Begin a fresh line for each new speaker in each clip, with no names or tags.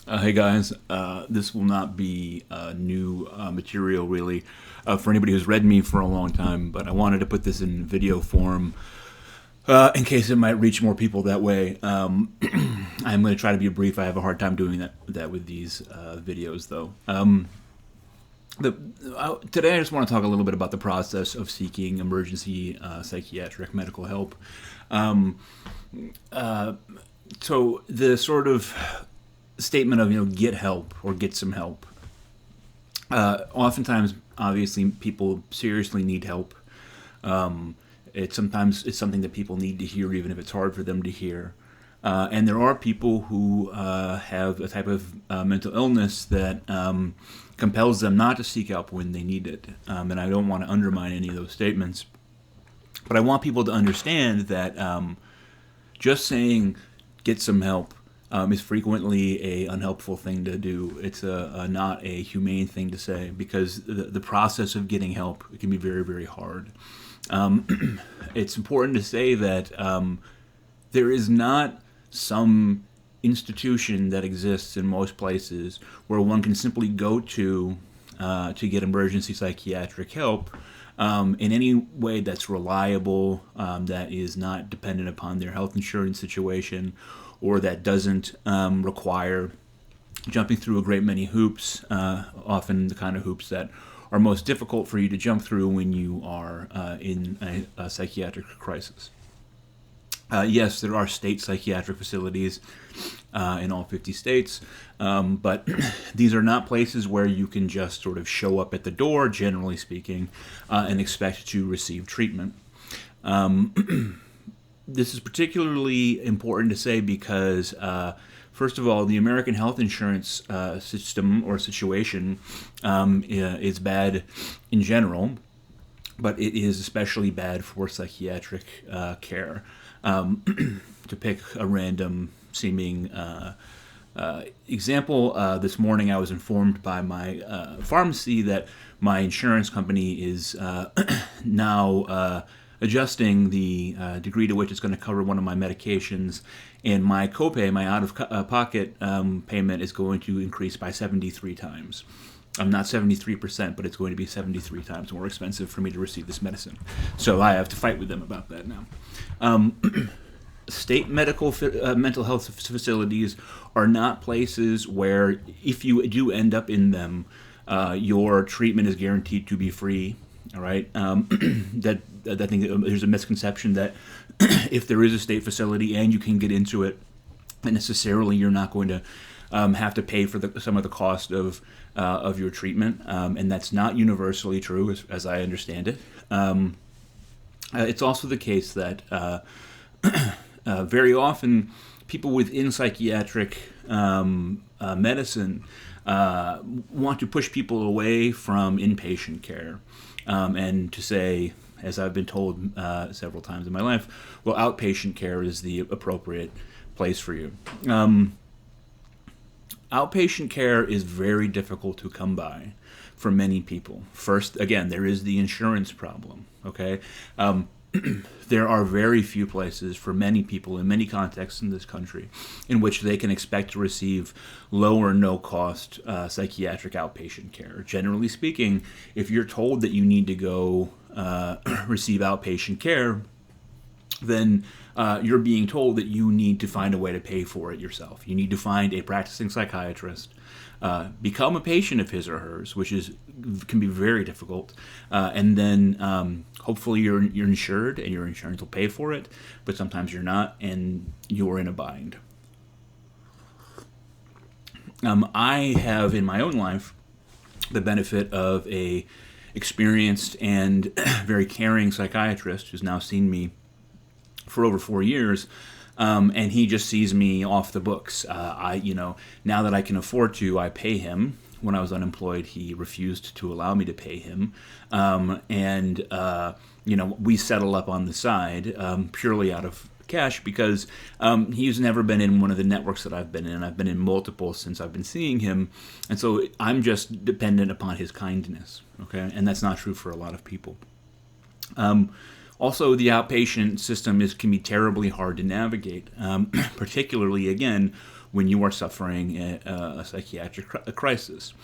Hey guys, this will not be new material really for anybody who's read me for a long time, but I wanted to put this in video form in case it might reach more people that way. I'm going to try to be brief. I have a hard time doing that with these videos though. Today I just want to talk a little bit about the process of seeking emergency psychiatric medical help. Um, so the sort of statement of get help or get some help. Oftentimes, obviously, people seriously need help. It's something that people need to hear, even if it's hard for them to hear. And there are people who have a type of mental illness that compels them not to seek help when they need it. And I don't want to undermine any of those statements, but I want people to understand that just saying "get some help" is frequently a unhelpful thing to do. It's not a humane thing to say because the process of getting help can be very, very hard. It's important to say that there is not some institution that exists in most places where one can simply go to get emergency psychiatric help in any way that's reliable, that is not dependent upon their health insurance situation, or that doesn't require jumping through a great many hoops, often the kind of hoops that are most difficult for you to jump through when you are in a psychiatric crisis. Yes, there are state psychiatric facilities in all 50 states, but these are not places where you can just sort of show up at the door, generally speaking, and expect to receive treatment. This is particularly important to say because, first of all, the American health insurance system or situation is bad in general, but it is especially bad for psychiatric care. To pick a random seeming example, this morning I was informed by my pharmacy that my insurance company is now adjusting the degree to which it's going to cover one of my medications, and my copay, my out-of-pocket payment, is going to increase by 73 times. I'm not 73%, but it's going to be 73 times more expensive for me to receive this medicine. So I have to fight with them about that now. State mental health facilities are not places where, if you do end up in them, your treatment is guaranteed to be free. All right. That I think there's a misconception that if there is a state facility and you can get into it, that necessarily you're not going to have to pay for some of the cost of your treatment, and that's not universally true, as I understand it. It's also the case that very often people within psychiatric medicine want to push people away from inpatient care, and to say, as I've been told several times in my life, well, outpatient care is the appropriate place for you. Outpatient care is very difficult to come by for many people. First, again, there is the insurance problem, okay? There are very few places for many people in many contexts in this country in which they can expect to receive low or no cost psychiatric outpatient care. Generally speaking, if you're told that you need to go receive outpatient care, then you're being told that you need to find a way to pay for it yourself. You need to find a practicing psychiatrist, become a patient of his or hers, which can be very difficult, and then hopefully you're insured and your insurance will pay for it, but sometimes you're not and you're in a bind. I have in my own life the benefit of a experienced and very caring psychiatrist who's now seen me for over 4 years, and he just sees me off the books. Now that I can afford to, I pay him. When I was unemployed, he refused to allow me to pay him, and we settle up on the side purely out of cash because he's never been in one of the networks that I've been in. I've been in multiple since I've been seeing him, and so I'm just dependent upon his kindness. Okay, and that's not true for a lot of people. Also, the outpatient system can be terribly hard to navigate, particularly, again, when you are suffering a psychiatric crisis.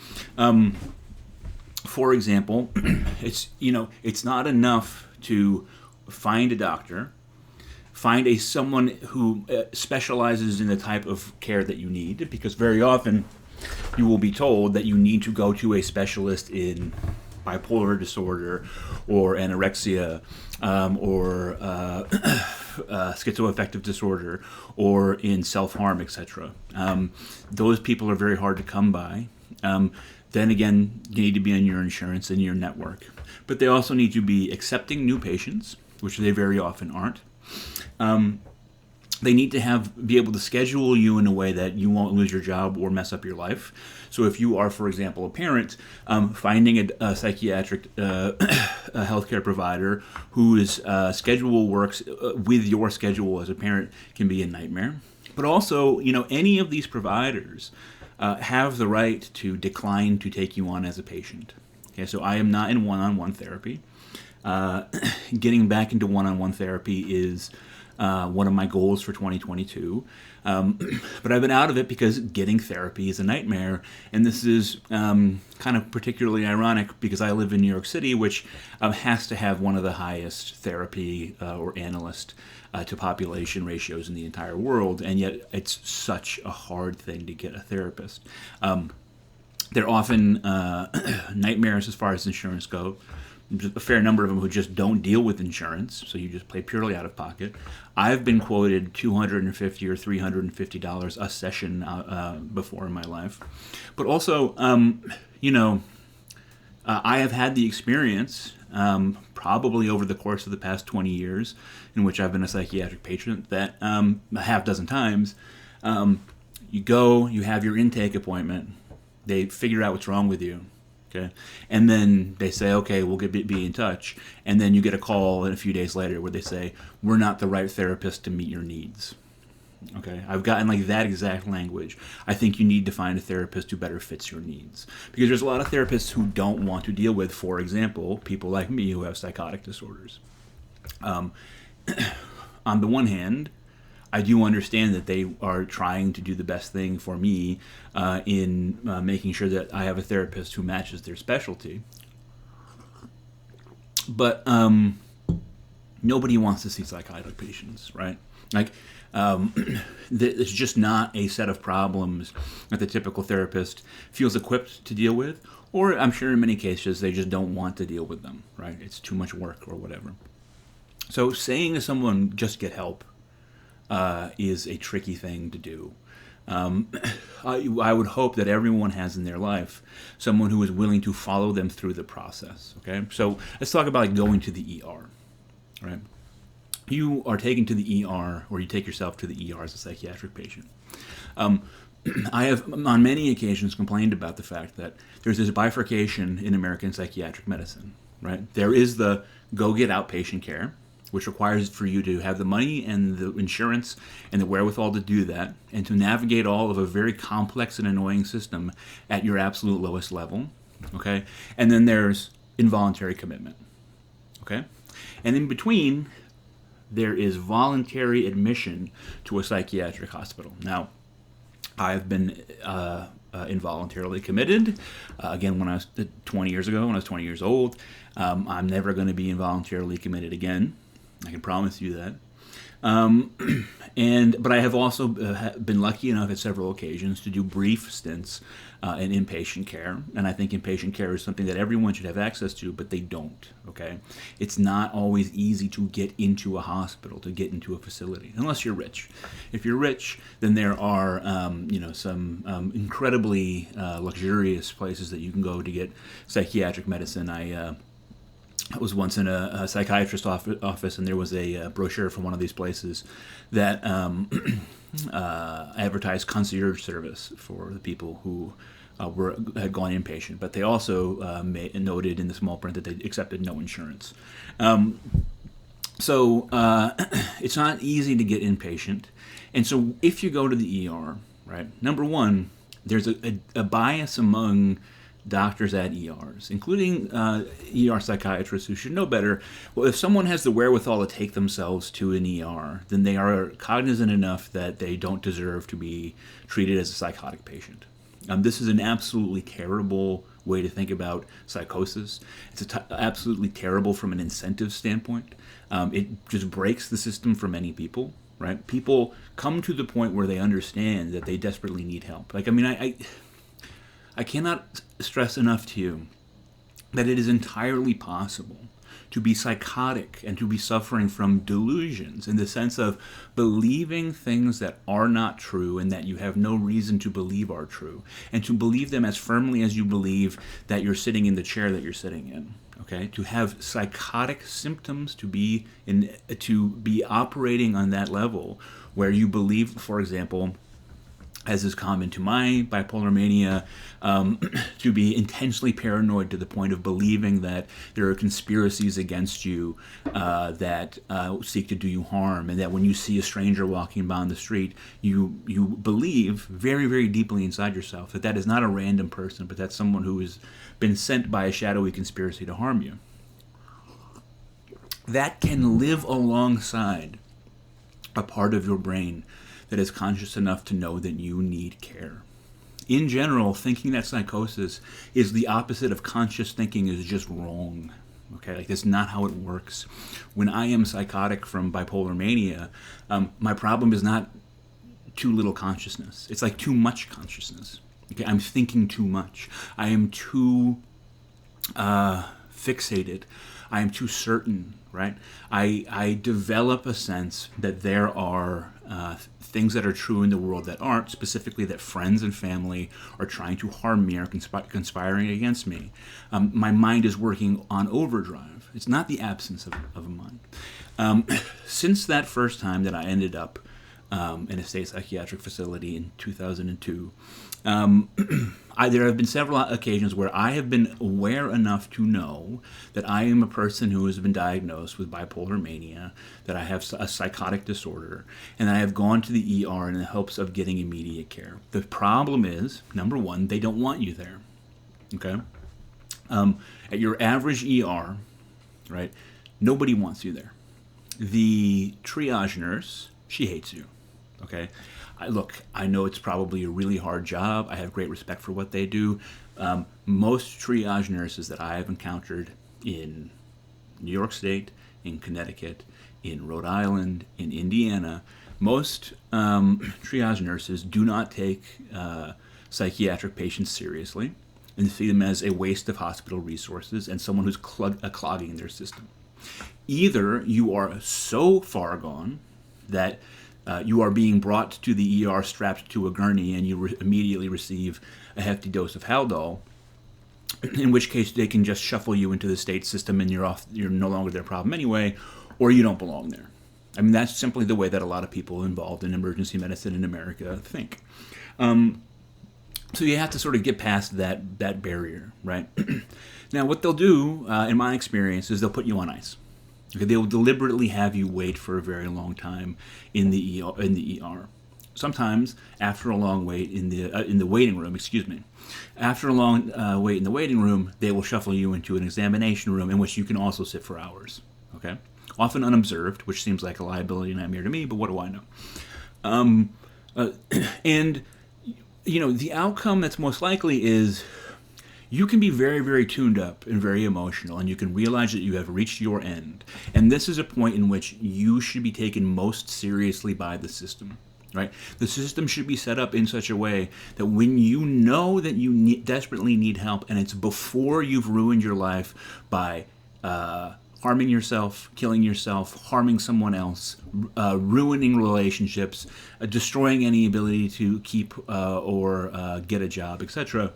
For example, it's not enough to find a doctor, find someone who specializes in the type of care that you need, because very often you will be told that you need to go to a specialist in bipolar disorder or anorexia or schizoaffective disorder or in self-harm, etc. Those people are very hard to come by. Then again, you need to be on your insurance and your network. But they also need to be accepting new patients, which they very often aren't. They need to be able to schedule you in a way that you won't lose your job or mess up your life. So if you are, for example, a parent, finding a psychiatric healthcare provider whose schedule works with your schedule as a parent can be a nightmare. But also, any of these providers have the right to decline to take you on as a patient. Okay, so I am not in one-on-one therapy. Getting back into one-on-one therapy is one of my goals for 2022. But I've been out of it because getting therapy is a nightmare. And this is kind of particularly ironic because I live in New York City, which has to have one of the highest therapy or analyst to population ratios in the entire world. And yet it's such a hard thing to get a therapist. They're often nightmares as far as insurance go. A fair number of them who just don't deal with insurance, so you just pay purely out of pocket. I've been quoted $250 or $350 a session before in my life. But also, I have had the experience, probably over the course of the past 20 years, in which I've been a psychiatric patient, that a half dozen times, you go, you have your intake appointment, they figure out what's wrong with you. Okay, and then they say, okay, we'll be in touch. And then you get a call a few days later where they say, we're not the right therapist to meet your needs. Okay, I've gotten like that exact language. I think you need to find a therapist who better fits your needs. Because there's a lot of therapists who don't want to deal with, for example, people like me who have psychotic disorders. On the one hand, I do understand that they are trying to do the best thing for me in making sure that I have a therapist who matches their specialty. But nobody wants to see psychotic patients, right? Like, it's just not a set of problems that the typical therapist feels equipped to deal with, or I'm sure in many cases they just don't want to deal with them, right? It's too much work or whatever. So saying to someone, just get help, is a tricky thing to do. I would hope that everyone has in their life someone who is willing to follow them through the process. Okay, so let's talk about like going to the ER. Right, you are taken to the ER, or you take yourself to the ER as a psychiatric patient. I have on many occasions complained about the fact that there's this bifurcation in American psychiatric medicine. Right, there is the go get outpatient care, which requires for you to have the money and the insurance and the wherewithal to do that, and to navigate all of a very complex and annoying system at your absolute lowest level, okay? And then there's involuntary commitment, okay? And in between, there is voluntary admission to a psychiatric hospital. Now, I've been involuntarily committed, again, when I was 20 years ago, when I was 20 years old. I'm never going to be involuntarily committed again. I can promise you that. But I have also been lucky enough at several occasions to do brief stints in inpatient care. And I think inpatient care is something that everyone should have access to, but they don't, okay? It's not always easy to get into a hospital, to get into a facility, unless you're rich. If you're rich, then there are, some incredibly luxurious places that you can go to get psychiatric medicine. I was once in a psychiatrist's office, and there was a brochure from one of these places that advertised concierge service for the people who had gone inpatient. But they also noted in the small print that they accepted no insurance. So it's not easy to get inpatient. And so if you go to the ER, right, number one, there's a bias among doctors at ERs, including ER psychiatrists who should know better. Well, if someone has the wherewithal to take themselves to an ER, then they are cognizant enough that they don't deserve to be treated as a psychotic patient. This is an absolutely terrible way to think about psychosis. It's absolutely terrible from an incentive standpoint. It just breaks the system for many people, right? People come to the point where they understand that they desperately need help. Like, I mean, I cannot stress enough to you that it is entirely possible to be psychotic and to be suffering from delusions, in the sense of believing things that are not true and that you have no reason to believe are true, and to believe them as firmly as you believe that you're sitting in the chair that you're sitting in. Okay, to have psychotic symptoms, to be operating on that level, where you believe, for example, as is common to my bipolar mania, to be intensely paranoid to the point of believing that there are conspiracies against you that seek to do you harm, and that when you see a stranger walking by on the street, you believe very, very deeply inside yourself that is not a random person, but that's someone who has been sent by a shadowy conspiracy to harm you. That can live alongside a part of your brain that is conscious enough to know that you need care. In general, thinking that psychosis is the opposite of conscious thinking is just wrong. Okay, like that's not how it works. When I am psychotic from bipolar mania, my problem is not too little consciousness. It's like too much consciousness. Okay, I'm thinking too much. I am too fixated. I am too certain, right? I develop a sense that there are things that are true in the world that aren't, specifically that friends and family are trying to harm me or conspiring against me. My mind is working on overdrive. It's not the absence of a mind. Since that first time that I ended up in a state psychiatric facility in 2002, there have been several occasions where I have been aware enough to know that I am a person who has been diagnosed with bipolar mania, that I have a psychotic disorder, and I have gone to the ER in the hopes of getting immediate care. The problem is, number one, they don't want you there. Okay? At your average ER, right, nobody wants you there. The triage nurse, she hates you. Okay? Look, I know it's probably a really hard job. I have great respect for what they do. Most triage nurses that I have encountered in New York State, in Connecticut, in Rhode Island, in Indiana, most triage nurses do not take psychiatric patients seriously and see them as a waste of hospital resources and someone who's clogging their system. Either you are so far gone that you are being brought to the ER strapped to a gurney and you immediately receive a hefty dose of Haldol, in which case they can just shuffle you into the state system and you're no longer their problem anyway, or you don't belong there. I mean, that's simply the way that a lot of people involved in emergency medicine in America think. So you have to sort of get past that barrier, right? Now, what they'll do, in my experience, is they'll put you on ice. Okay, they will deliberately have you wait for a very long time in the ER. Sometimes, after a long wait in the waiting room, after a long wait in the waiting room, they will shuffle you into an examination room in which you can also sit for hours. Okay, often unobserved, which seems like a liability nightmare to me. But what do I know? And the outcome that's most likely is, you can be very, very tuned up and very emotional, and you can realize that you have reached your end. And this is a point in which you should be taken most seriously by the system, right? The system should be set up in such a way that when you know that you desperately need help, and it's before you've ruined your life by harming yourself, killing yourself, harming someone else, ruining relationships, destroying any ability to keep or get a job, etc.,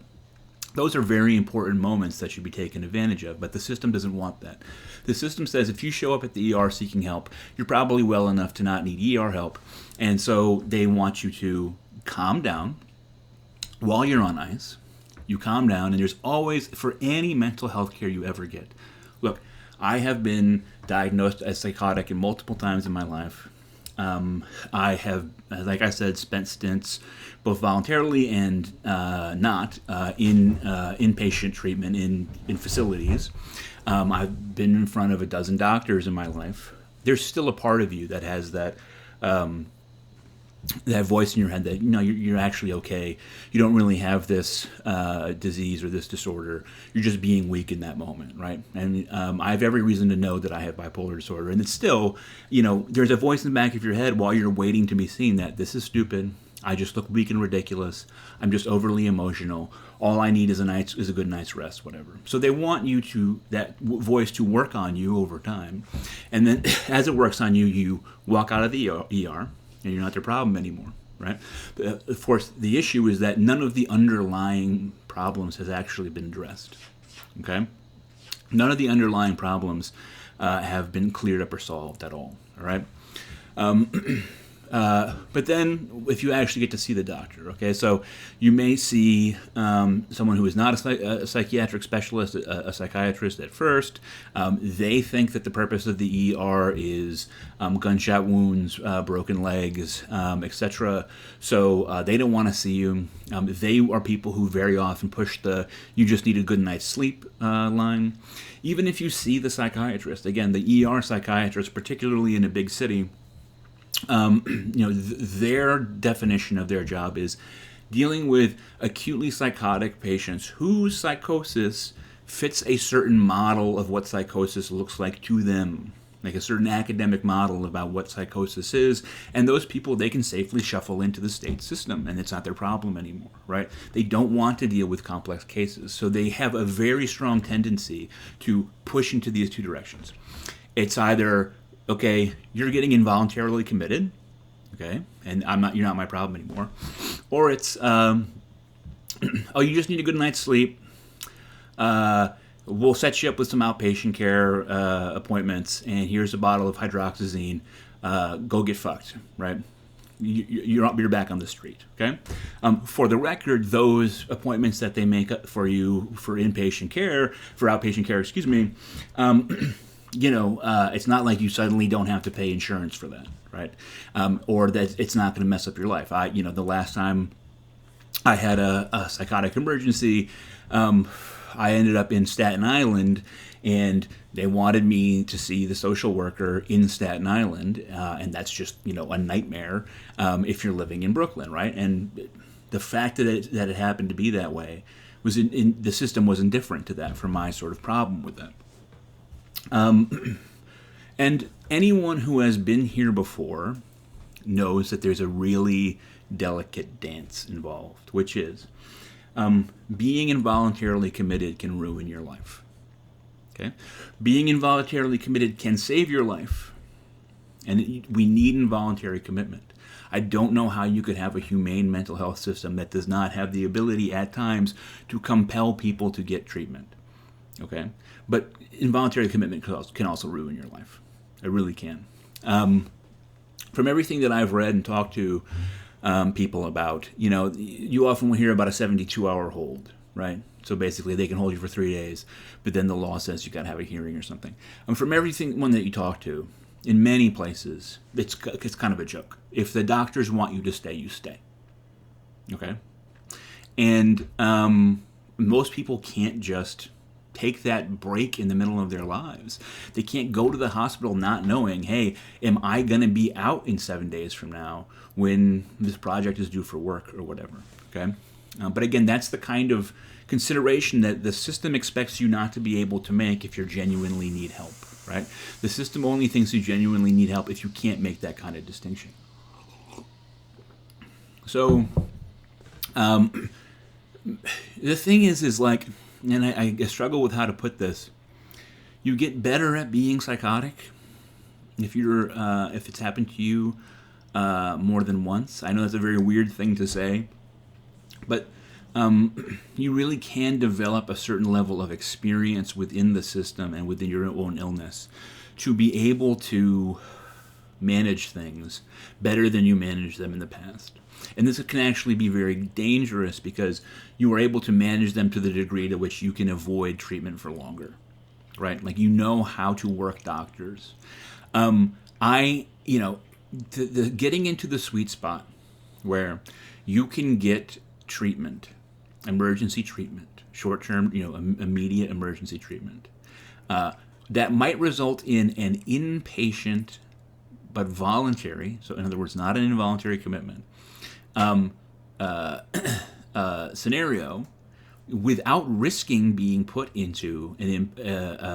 those are very important moments that should be taken advantage of, but the system doesn't want that. The system says if you show up at the ER seeking help, you're probably well enough to not need ER help, and so they want you to calm down while you're on ice. You calm down, and there's always, for any mental health care you ever get. Look, I have been diagnosed as psychotic multiple times in my life. I have, like I said, spent stints both voluntarily and not in inpatient treatment in facilities. I've been in front of a dozen doctors in my life. There's still a part of you that has that voice in your head that you're actually okay. You don't really have this disease or this disorder. You're just being weak in that moment, right? And I have every reason to know that I have bipolar disorder, and it's still, there's a voice in the back of your head while you're waiting to be seen that this is stupid. I just look weak and ridiculous. I'm just overly emotional. All I need is a good night's rest, whatever. So they want that voice to work on you over time, and then as it works on you, you walk out of the ER. And you're not their problem anymore, right? Of course, the issue is that none of the underlying problems has actually been addressed, okay? None of the underlying problems have been cleared up or solved at all right? But then if you actually get to see the doctor, okay, so you may see someone who is not a psychiatric specialist, a psychiatrist at first. They think that the purpose of the ER is gunshot wounds, broken legs, etc. So they don't want to see you. They are people who very often push the "you just need a good night's sleep" line. Even if you see the psychiatrist, again, the ER psychiatrist, particularly in a big city, their definition of their job is dealing with acutely psychotic patients whose psychosis fits a certain model of what psychosis looks like to them, like a certain academic model about what psychosis is, and those people they can safely shuffle into the state system, and it's not their problem anymore, right? They don't want to deal with complex cases, so they have a very strong tendency to push into these two directions. It's either, okay, you're getting involuntarily committed, okay, and you're not my problem anymore. Or it's, oh, you just need a good night's sleep. We'll set you up with some outpatient care appointments, and here's a bottle of hydroxyzine. Go get fucked, right? You're back on the street, okay? For the record, those appointments that they make for you for outpatient care, it's not like you suddenly don't have to pay insurance for that, right? Or that it's not going to mess up your life. The last time I had a psychotic emergency, I ended up in Staten Island, and they wanted me to see the social worker in Staten Island, and that's just, a nightmare if you're living in Brooklyn, right? And the fact that it happened to be that way was the system was indifferent to that for my sort of problem with that. And anyone who has been here before knows that there's a really delicate dance involved, which is being involuntarily committed can ruin your life. Okay? Being involuntarily committed can save your life, and we need involuntary commitment. I don't know how you could have a humane mental health system that does not have the ability at times to compel people to get treatment. Okay? But involuntary commitment can also ruin your life. It really can. From everything that I've read and talked to people about, you often will hear about a 72-hour hold, right? So basically they can hold you for 3 days, but then the law says you got to have a hearing or something. And from one that you talk to, in many places, it's kind of a joke. If the doctors want you to stay, you stay. Okay? And most people can't just take that break in the middle of their lives. They can't go to the hospital not knowing, hey, am I going to be out in 7 days from now when this project is due for work or whatever, okay? But again, that's the kind of consideration that the system expects you not to be able to make if you genuinely need help, right? The system only thinks you genuinely need help if you can't make that kind of distinction. So, the thing is like, and I struggle with how to put this. You get better at being psychotic if it's happened to you more than once. I know that's a very weird thing to say, but you really can develop a certain level of experience within the system and within your own illness to be able to manage things better than you managed them in the past. And this can actually be very dangerous because you are able to manage them to the degree to which you can avoid treatment for longer, right? Like, how to work doctors. the getting into the sweet spot where you can get treatment, emergency treatment, short-term, immediate emergency treatment, that might result in an inpatient but voluntary, so in other words, not an involuntary commitment, scenario without risking being put into an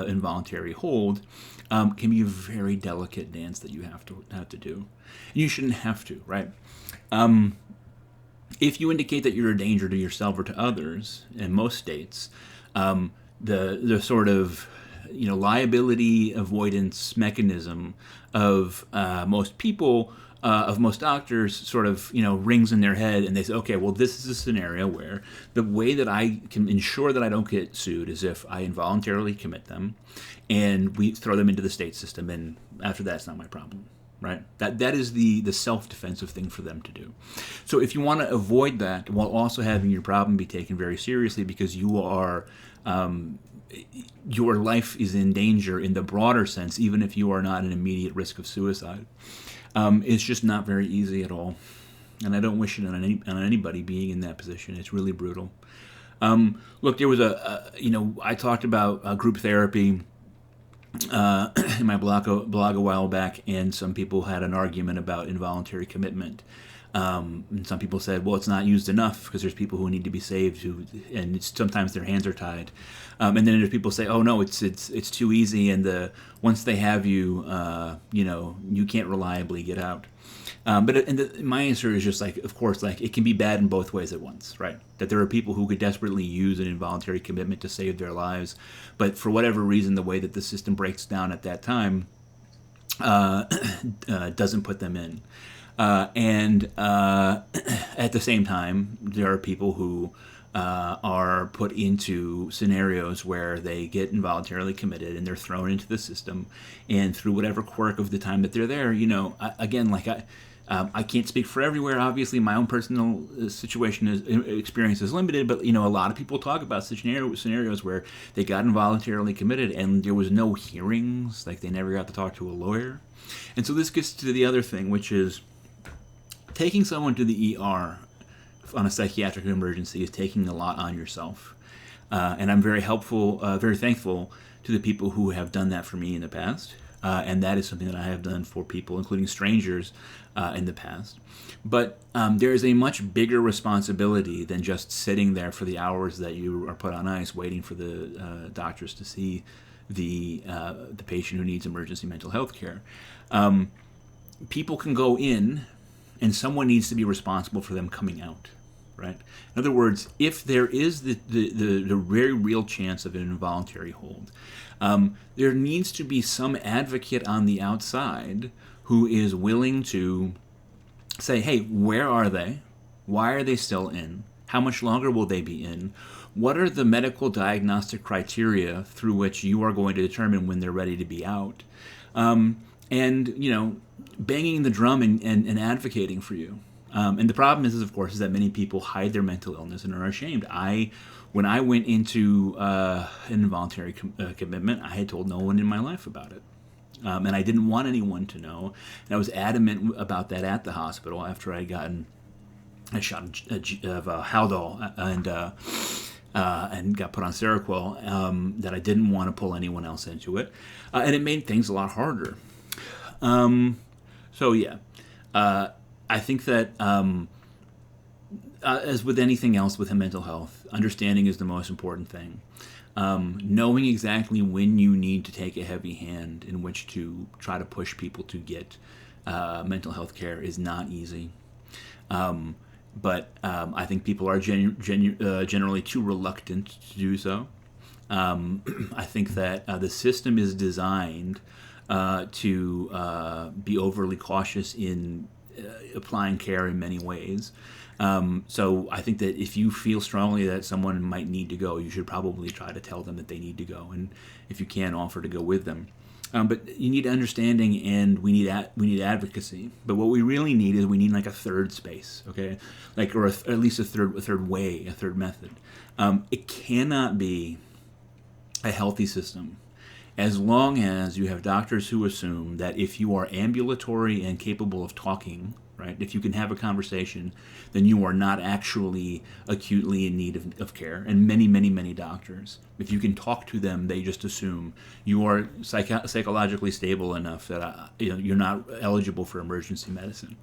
involuntary hold, can be a very delicate dance that you have to do. You shouldn't have to, right? If you indicate that you're a danger to yourself or to others, in most states, the sort of liability avoidance mechanism of most people, of most doctors, sort of rings in their head, and they say, okay, well, this is a scenario where the way that I can ensure that I don't get sued is if I involuntarily commit them, and we throw them into the state system, and after that, it's not my problem. Right? That is the self-defensive thing for them to do. So if you want to avoid that while also having your problem be taken very seriously because you are your life is in danger in the broader sense, even if you are not an immediate risk of suicide, it's just not very easy at all. And I don't wish it on anybody being in that position. It's really brutal. Look, there was I talked about group therapy in my blog a while back, and some people had an argument about involuntary commitment. And some people said, well, it's not used enough because there's people who need to be saved, and sometimes their hands are tied. And then there's people say, oh no, it's too easy, and once they have you, you can't reliably get out. But my answer is just of course, it can be bad in both ways at once, right? That there are people who could desperately use an involuntary commitment to save their lives, but for whatever reason, the way that the system breaks down at that time doesn't put them in. And at the same time, there are people who are put into scenarios where they get involuntarily committed and they're thrown into the system, and through whatever quirk of the time that they're there, I can't speak for everywhere. Obviously, my own personal experience is limited, but a lot of people talk about such scenarios where they got involuntarily committed and there was no hearings, they never got to talk to a lawyer. And so this gets to the other thing, which is taking someone to the ER on a psychiatric emergency is taking a lot on yourself. And I'm very thankful to the people who have done that for me in the past. And that is something that I have done for people, including strangers, in the past. But there is a much bigger responsibility than just sitting there for the hours that you are put on ice waiting for the doctors to see the patient who needs emergency mental health care. People can go in, and someone needs to be responsible for them coming out. Right? In other words, if there is the very real chance of an involuntary hold, there needs to be some advocate on the outside who is willing to say, hey, where are they? Why are they still in? How much longer will they be in? What are the medical diagnostic criteria through which you are going to determine when they're ready to be out? And banging the drum and advocating for you. And the problem is, of course, that many people hide their mental illness and are ashamed. When I went into an involuntary commitment, I had told no one in my life about it. And I didn't want anyone to know. And I was adamant about that at the hospital after I had gotten a shot of Haldol and got put on Seroquel, that I didn't want to pull anyone else into it. And it made things a lot harder. I think that as with anything else with mental health, understanding is the most important thing. Knowing exactly when you need to take a heavy hand in which to try to push people to get mental health care is not easy. But I think people are generally too reluctant to do so. I think that the system is designed to be overly cautious in applying care in many ways. So I think that if you feel strongly that someone might need to go, you should probably try to tell them that they need to go, and if you can, offer to go with them. But you need understanding, and we need advocacy. But what we really need is a third space, okay? Or at least a third way, a third method. It cannot be a healthy system as long as you have doctors who assume that if you are ambulatory and capable of talking, right, if you can have a conversation, then you are not actually acutely in need of care. And many, many, many doctors, if you can talk to them, they just assume you are psychologically stable enough that you're not eligible for emergency medicine,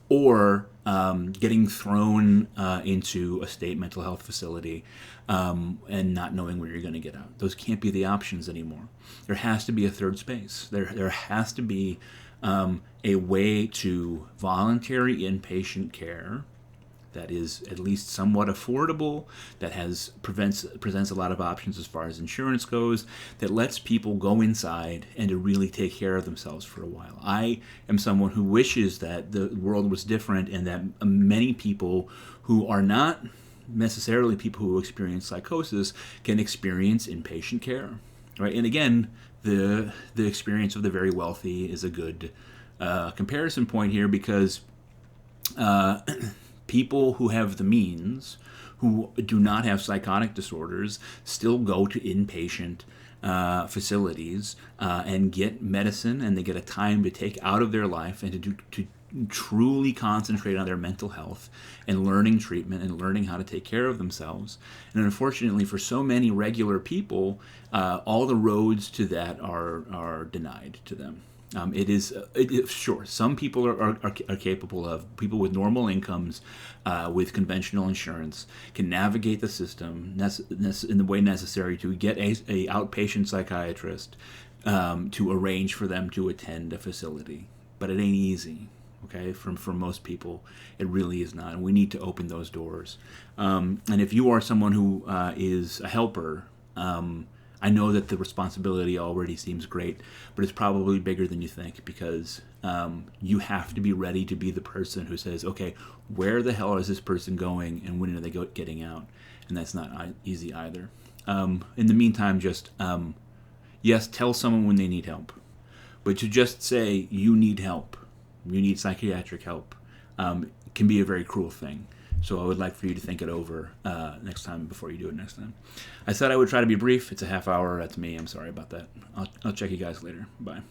or getting thrown into a state mental health facility and not knowing where you're going to get out. Those can't be the options anymore. There has to be a third space. There has to be a way to voluntary inpatient care that is at least somewhat affordable, that presents a lot of options as far as insurance goes, that lets people go inside and to really take care of themselves for a while. I am someone who wishes that the world was different and that many people who are not necessarily people who experience psychosis can experience inpatient care, right? And again, the experience of the very wealthy is a good comparison point here, because people who have the means, who do not have psychotic disorders, still go to inpatient facilities and get medicine, and they get a time to take out of their life and to truly concentrate on their mental health and learning treatment and learning how to take care of themselves. And unfortunately, for so many regular people, all the roads to that are denied to them. Sure, some people are capable of, people with normal incomes, with conventional insurance, can navigate the system in the way necessary to get a outpatient psychiatrist to arrange for them to attend a facility. But it ain't easy. Okay, for most people, it really is not, and we need to open those doors. And if you are someone who is a helper, I know that the responsibility already seems great, but it's probably bigger than you think, because you have to be ready to be the person who says, okay, where the hell is this person going, and when are they getting out? And that's not easy either. In the meantime, just, yes, tell someone when they need help, but to just say you need help, you need psychiatric help, can be a very cruel thing. So I would like for you to think it over next time before you do it next time. I said I would try to be brief. It's a half hour. That's me. I'm sorry about that. I'll check you guys later. Bye.